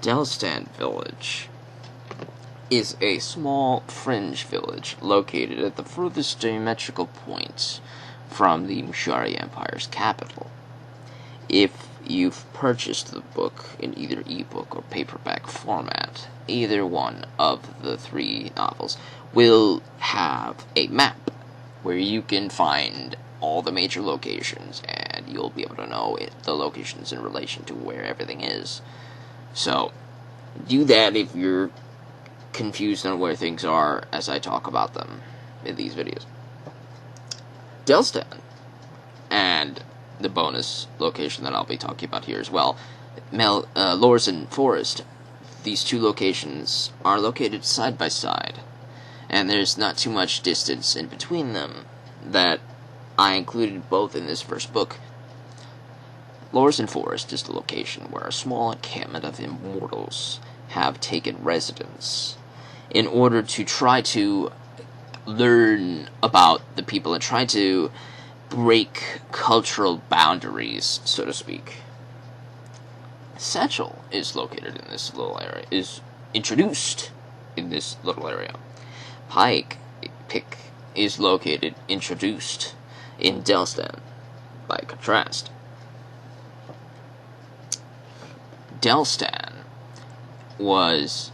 Delstan Village is a small fringe village located at the furthest geometrical point from the Mushari Empire's capital. If you've purchased the book in either ebook or paperback format, either one of the three novels will have a map where you can find all the major locations, and you'll be able to know the locations in relation to where everything is. So, do that if you're confused on where things are as I talk about them in these videos. Delstan, and the bonus location that I'll be talking about here as well, Lorzin Forest. These two locations are located side by side, and there's not too much distance in between them that I included both in this first book. Lorzin Forest is the location where a small encampment of immortals have taken residence in order to try to learn about the people and try to break cultural boundaries, so to speak. Satchel is located in this little area, is introduced in this little area. Pick is introduced in Delstan, by contrast. Delstan was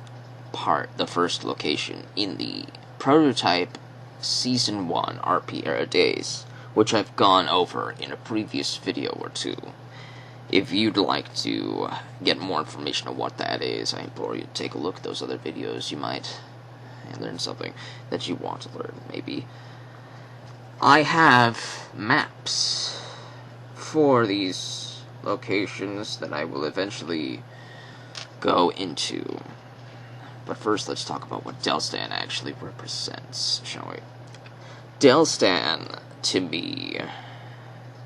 the first location in the prototype Season 1 RP era days, which I've gone over in a previous video or two. If you'd like to get more information on what that is, I implore you to take a look at those other videos. You might learn something that you want to learn, maybe. I have maps for these locations that I will eventually go into. But first, let's talk about what Delstan actually represents, shall we? Delstan, to me,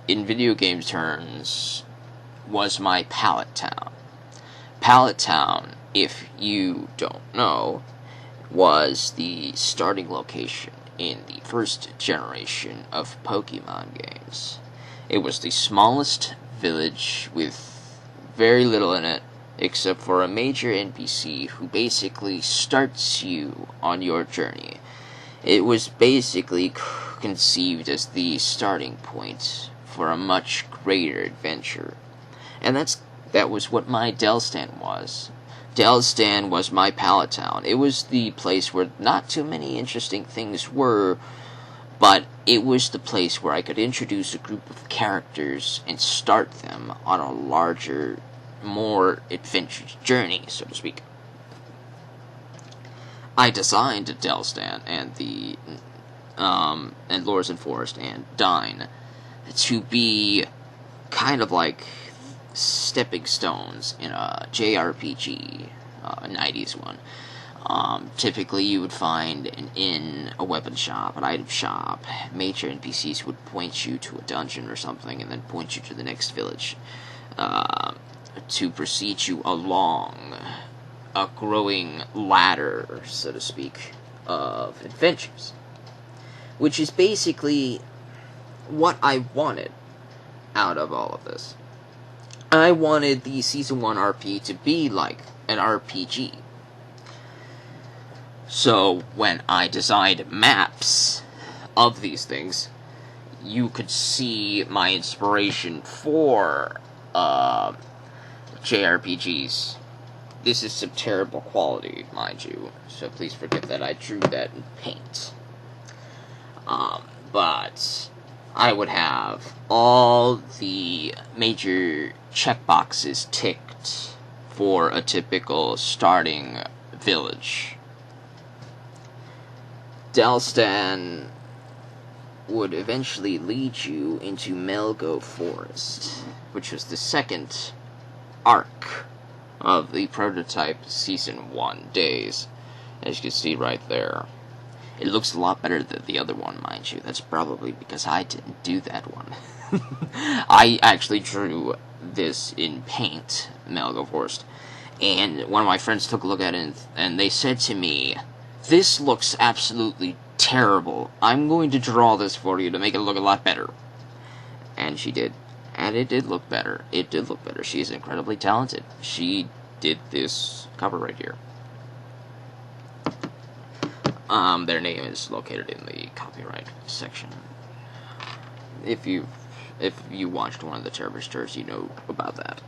in video game terms, was my pallet town. Pallet Town, if you don't know, was the starting location in the first generation of Pokemon games. It was the smallest village with very little in it, except for a major NPC who basically starts you on your journey. It was basically conceived as the starting point for a much greater adventure. And that was what my Delstan was. Delstan was my pallet town. It was the place where not too many interesting things were, but it was the place where I could introduce a group of characters and start them on a larger, more adventurous journey, so to speak. I designed Delstan and and Lorzin Forest and Dine to be kind of like stepping stones in a JRPG, a 90s one. Typically you would find an inn, a weapon shop, an item shop. Major NPCs would point you to a dungeon or something and then point you to the next village to proceed you along a growing ladder, so to speak, of adventures. Which is basically what I wanted out of all of this. I wanted the Season 1 RP to be like an RPG. So, when I designed maps of these things, you could see my inspiration for JRPGs. This is some terrible quality, mind you, so please forget that I drew that in paint. But I would have all the major checkboxes ticked for a typical starting village. Delstan would eventually lead you into Melgo Forest, which was the second arc of the prototype Season 1 days, as you can see right there. It looks a lot better than the other one, mind you. That's probably because I didn't do that one. I actually drew this in paint, Melgo Forest, and one of my friends took a look at it, and they said to me, "This looks absolutely terrible. I'm going to draw this for you to make it look a lot better." And she did. And it did look better. It did look better. She is incredibly talented. She did this cover right here. Their name is located in the copyright section. If you watched one of the Terraverse tours, you know about that.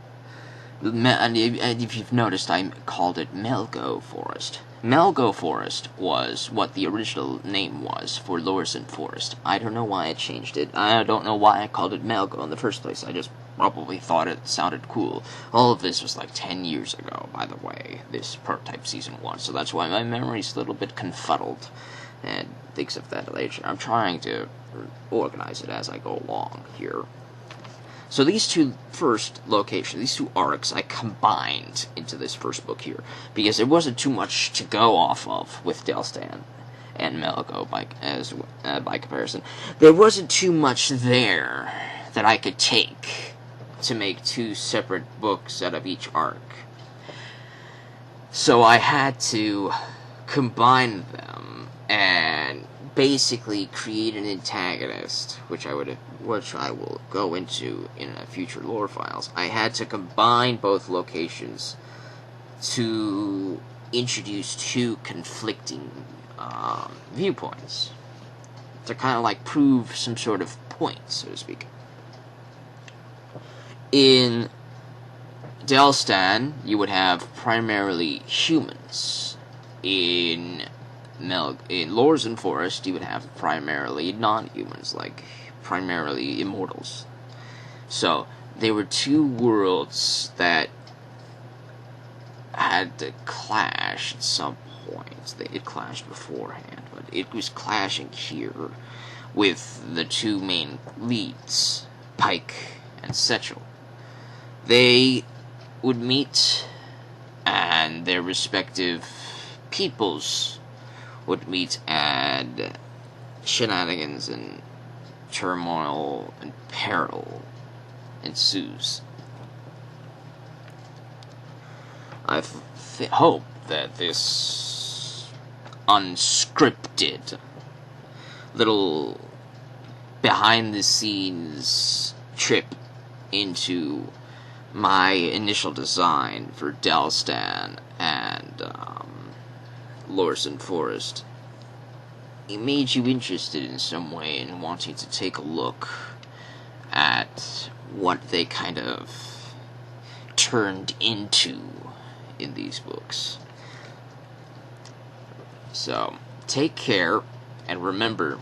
And if you've noticed, I called it Melgo Forest. Melgo Forest was what the original name was for Lorzin Forest. I don't know why I changed it. I don't know why I called it Melgo in the first place. I just probably thought it sounded cool. All of this was like 10 years ago, by the way, this prototype Season 1, so that's why my memory's a little bit confuddled and things of that nature. I'm trying to organize it as I go along here. So these two first locations, these two arcs, I combined into this first book here, because there wasn't too much to go off of with Delstan and Melgo by comparison. There wasn't too much there that I could take to make two separate books out of each arc. So I had to combine them and basically create an antagonist, which I will go into in future lore files. I had to combine both locations to introduce two conflicting viewpoints, to kind of like prove some sort of point, so to speak. In Delstan, you would have primarily humans. In Lorzin Forest, you would have primarily non-humans, like primarily immortals. So there were two worlds that had to clash at some point. It clashed beforehand, but it was clashing here with the two main leads, Pike and Setchel. They would meet, and their respective peoples would meet, and shenanigans and turmoil and peril ensues. I hope that this unscripted little behind-the-scenes trip into my initial design for Delstan and Lorzin Forest, it made you interested in some way in wanting to take a look at what they kind of turned into in these books. So, take care, and remember,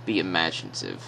be imaginative.